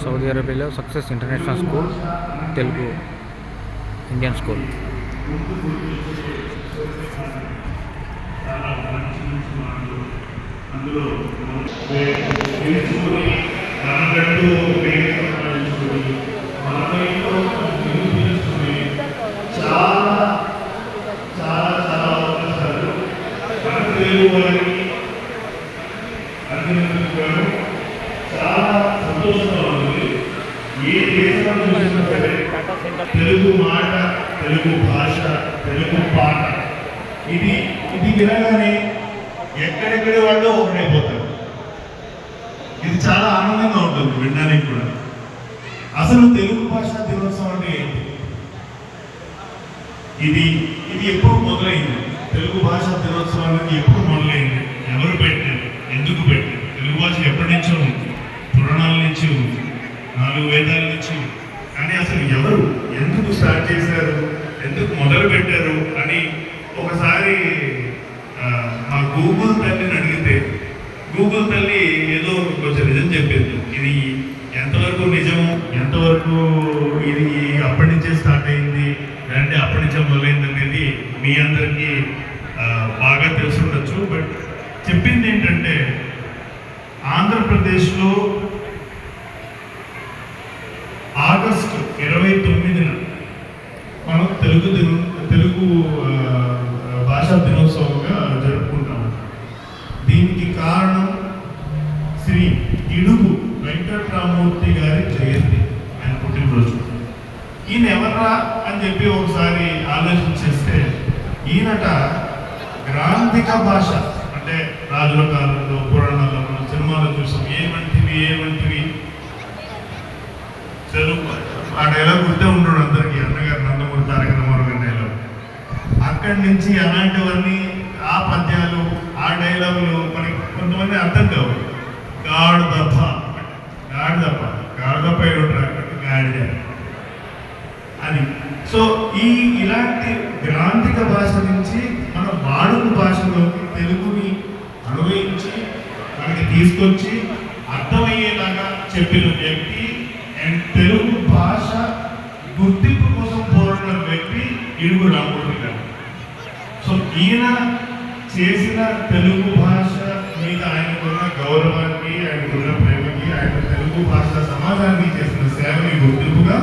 Saudi అరేబియాలో success international school Telugu Indian school. అందులో చాలా చాలా చాలా అవకాశాలు మన తెలుగు వారికి అందించడం చాలా సంతోషంగా ఉంది. ఏ దేశంలో చూసినా సరే తెలుగు మాట, తెలుగు భాష, తెలుగు పాట ఇది వినగానే ఎక్కడెక్కడి వాళ్ళు ఒకటైపోతారు. ఇది చాలా ఆనందంగా ఉంటుంది వినడానికి కూడా. అసలు తెలుగు భాష దినోత్సవం అంటే ఏంటి? ఇది ఎప్పుడు మొదలైంది? తెలుగు భాష దినోత్సవం అనేది ఎప్పుడు మొదలైంది? ఎవరు పెట్టారు? ఎందుకు పెట్టారు? తెలుగు భాష ఎప్పటి నుంచో ఉంది, పురాణాల నుంచి ఉంది, 4 వేదాల నుంచి ఉంది. కానీ అసలు ఎవరు ఎందుకు స్టార్ట్ చేశారు, ఎందుకు మొదలు పెట్టారు అని ఒకసారి మా గూగుల్ తల్లిని అడిగితే గూగుల్ తల్లి ఏదో కొంచెం నిజం చెప్పింది. ఇది ఎంతవరకు నిజము, ఎంతవరకు ఇది అప్పటి నుంచే స్టార్ట్ అయింది అంటే అప్పటి నుంచే మొదలైంది అనేది మీ అందరికీ బాగా తెలుసుండొచ్చు. బట్ చెప్పింది ఏంటంటే ఆంధ్రప్రదేశ్లో ఆగస్టు 29న మనం తెలుగు భాషా దినోత్సవంగా జరుపుకుంటాము. దీనికి కారణం శ్రీ ఇడుగు వెంకట్రామూర్తి గారి జయంతి, ఆయన పుట్టినరోజు. ఈయన ఎవర్రా అని చెప్పి ఒకసారి ఆలోచించేస్తే ఈయనట గ్రాంధిక భాష అంటే రాజుల కాలంలో, పురాణాల్లో, మనం సినిమాలో చూసాం ఏమంటివి తెలుగు. ఆ డైలాగ్ గుర్తే ఉండడు అందరికీ, అన్నగారు నందమూరి తారక రామారావు డైలాగ్. అక్కడి నుంచి అలాంటివన్నీ, ఆ పద్యాలు, ఆ డైలాగులు మనకి కొంతమంది అర్థం కావు. గాడిదప్ప గాడిద అని. సో ఇలాంటి గ్రాంధిక భాష నుంచి మన వాడుక భాషలోకి తెలుగుని అనువయించి మనకి తీసుకొచ్చి అర్థమయ్యేలాగా చెప్పిన వ్యక్తి అండ్ తెలుగు భాష గుర్తింపు కోసం పోరాడిన వ్యక్తి ఇడుగు రామూర్తి గారు. సో ఈయన చేసిన తెలుగు భాష మీద ఆయనకున్న గౌరవానికి, ఆయనకున్న ప్రేమకి, ఆయన తెలుగు భాష సమాజానికి చేసిన సేవని గుర్తింపుగా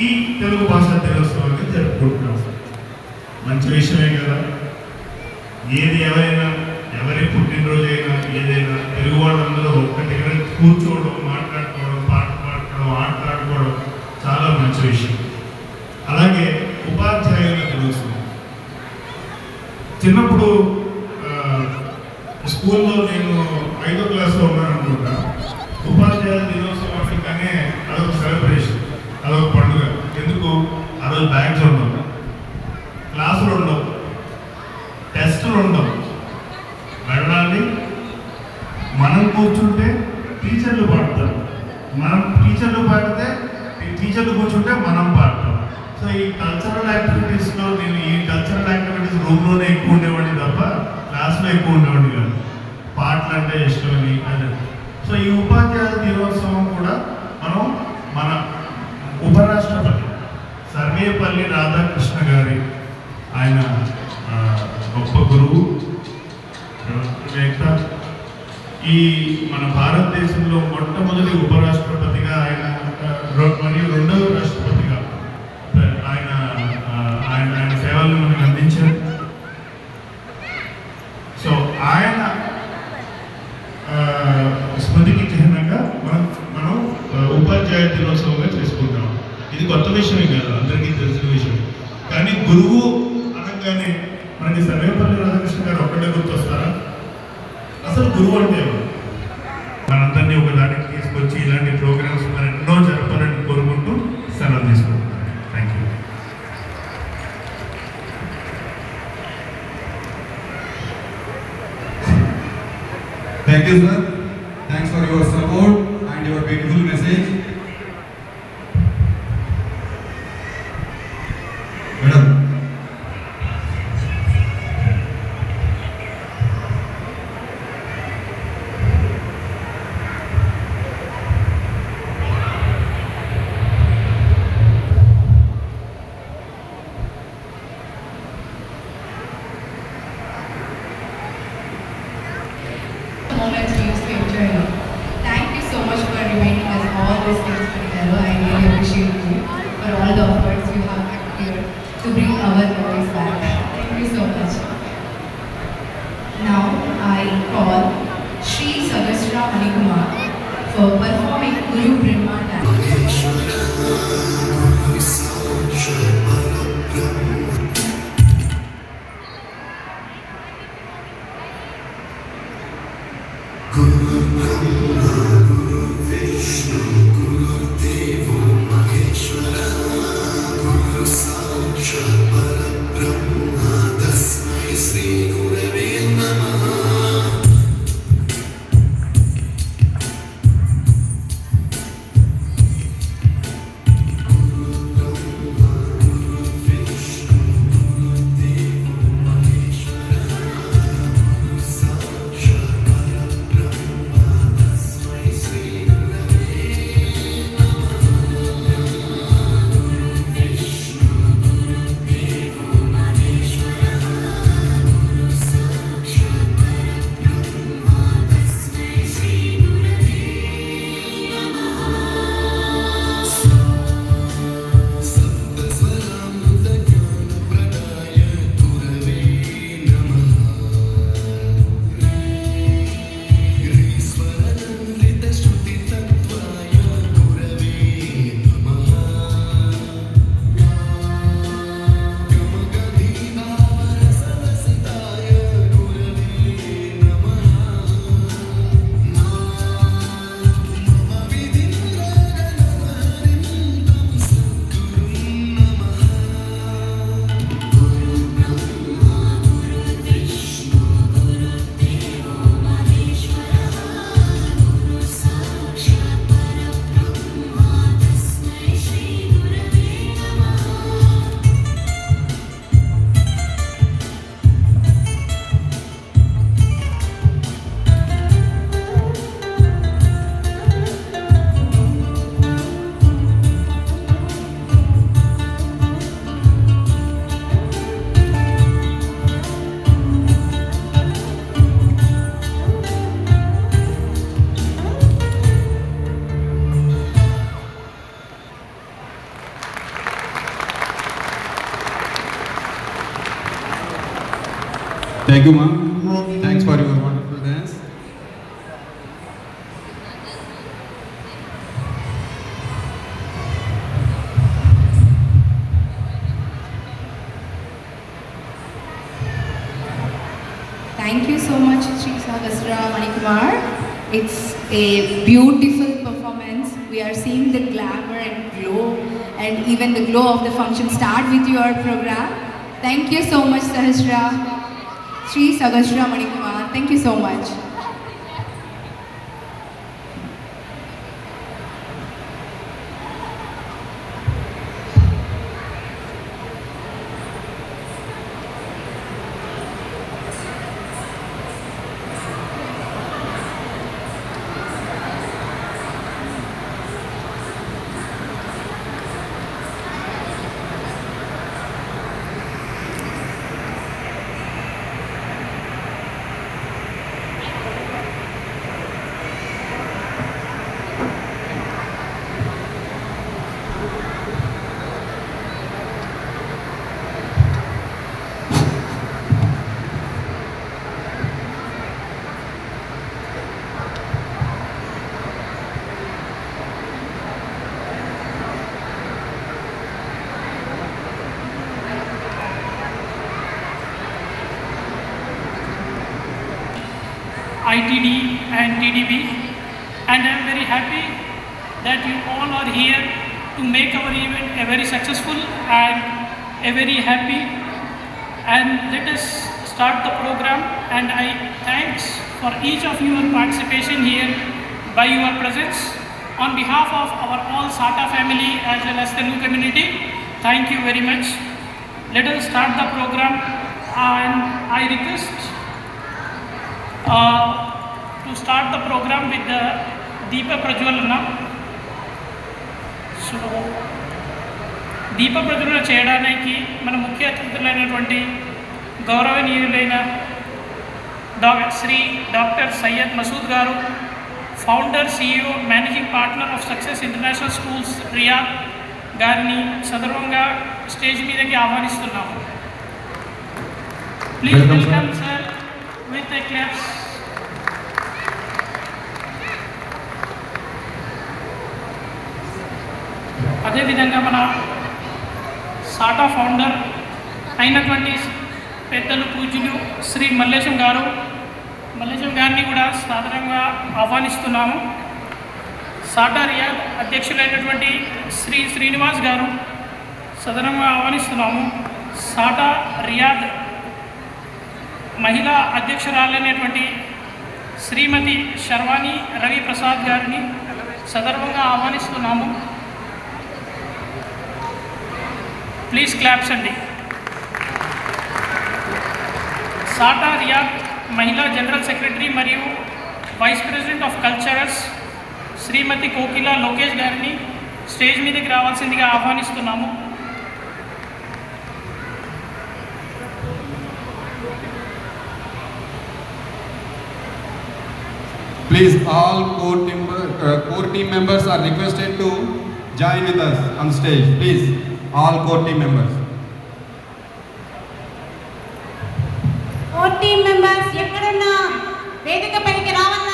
ఈ తెలుగు భాషా దినోత్సవాన్ని జరుపుకుంటున్నాం. మంచి విషయమే కదా. ఎవరి పుట్టినరోజు అయినా ఏదైనా తెలుగు వాళ్ళందరూ ఒక్కటిగా కూర్చోవడం, మాట్లాడుకోవడం, పాట పాడుకోవడం, ఆటలాడుకోవడం చాలా మంచి విషయం. అలాగే ఉపాధ్యాయుల దినోత్సవం. చిన్నప్పుడు స్కూల్లో నేను 5వ క్లాస్లో ఉన్నాను అనుకుంటా. ఉపాధ్యాయుల దినోత్సవం అనగానే అదొక సెలబ్రేషన్, అదొక పండుగ. ఎందుకు? ఆ రోజు బ్యాగ్స్ ఉండవు, క్లాసులు ఉండవు, టెస్టులు ఉండవు, వెళ్ళాలి. మనం కూర్చుంటే టీచర్లు పాడతారు, టీచర్లు కూర్చుంటే మనం పాడతాం. సో ఈ కల్చరల్ యాక్టివిటీస్లో నేను ఈ కల్చరల్ యాక్టివిటీస్ రూమ్లోనే ఎక్కువ ఉండేవాడిని తప్ప క్లాస్లో ఎక్కువ ఉండేవాడిని కాదు. పాటలు అంటే ఇష్టమని అది. సో ఈ ఉపాధ్యాయ దినోత్సవం కూడా మనం మన ఉపరాష్ట్రపతి సర్వేపల్లి రాధాకృష్ణ గారి, ఆయన గొప్ప గురువు, ఈ మన భారతదేశంలో మొట్టమొదటి ఉపరాష్ట్రపతిగా ఆయన మరియు 2వ రాష్ట్రపతిగా ఆయన సేవలను మనకు అందించారు. సో ఆయన స్మృతికి చిహ్నంగా మనం ఉపాధ్యాయ దినోత్సవంగా చేసుకుంటాం. ఇది కొత్త విషయమే కాదు, అందరికీ తెలిసిన విషయం. కానీ గురువు అనగానే మనకి సర్వేపల్లి రాధాకృష్ణ గారు ఒక్కడే గుర్తొస్తారా? అసలు గురువు అంటే మనందరినీ ఒకదానికి తీసుకొచ్చి ఇలాంటి ప్రోగ్రామ్స్ ఎన్నో జరపాలని కోరుకుంటూ సెలవు తీసుకుంటున్నాను. Thank you. Thank you, sir. Thanks for your support and your beautiful message. Madam. moments we used to enjoy a lot. Thank you so much for reminding us all these things, Manidharu. I really appreciate you for all the efforts you have put here to bring our voice back. Thank you so much. Now I call Sri Sagastra Manikumar for performing Guru Brahma dance. Thank you, ma'am. Thanks for your wonderful dance. Thank you so much, Sri Sagastra Manikumar. It's a beautiful performance. We are seeing the glamour and glow, and even the glow of the function start with your program. Thank you so much, Sahasra. Sri Sagastra Manikumar. Thank you so much. ITD and TDB, and I am very happy that you all are here to make our event a very successful and a very happy. And let us start the program, and I thanks for each of your participation here by your presence. On behalf of our all SATA family as well as Telugu community, thank you very much. Let us start the program, and I request to start the program with the Deepa Prajwalana. So, దీప ప్రజ్వలన చేయడానికి మన ముఖ్య అతిథులైనటువంటి గౌరవనీయులైన Sri Dr. Syed Masood Garu, Founder, CEO, Managing Partner of Success International Schools, Riyadh గారిని సదర్వంగా stage మీదకి ఆహ్వానిస్తున్నాము. Please welcome sir with a claps. అదేవిధంగా మన సాటా ఫౌండర్ అయినటువంటి పెద్దలు పూజ్యులు శ్రీ మల్లేశం గారిని కూడా సాధారణంగా ఆహ్వానిస్తున్నాము. సాటా రియాద్ అధ్యక్షులైనటువంటి శ్రీ శ్రీనివాస్ గారు సాధారణంగా ఆహ్వానిస్తున్నాము. సాటా రియాద్ మహిళా అధ్యక్షురాలైనటువంటి శ్రీమతి శర్వాణి రవి ప్రసాద్ గారిని సదర్వంగా ఆహ్వానిస్తున్నాము. ప్లీజ్ క్లాప్స్ అండి. సాటా రియాద్ మహిళా జనరల్ సెక్రటరీ మరియు వైస్ ప్రెసిడెంట్ ఆఫ్ కల్చరల్స్ శ్రీమతి కోకిల లోకేష్ గారిని స్టేజ్ మీదకి రావాల్సిందిగా ఆహ్వానిస్తున్నాము. Please, all core team members are requested to join with us on stage. Please, all core team members. Team members ఎక్కడున్నా వేదిక పైకి రావాలన్నా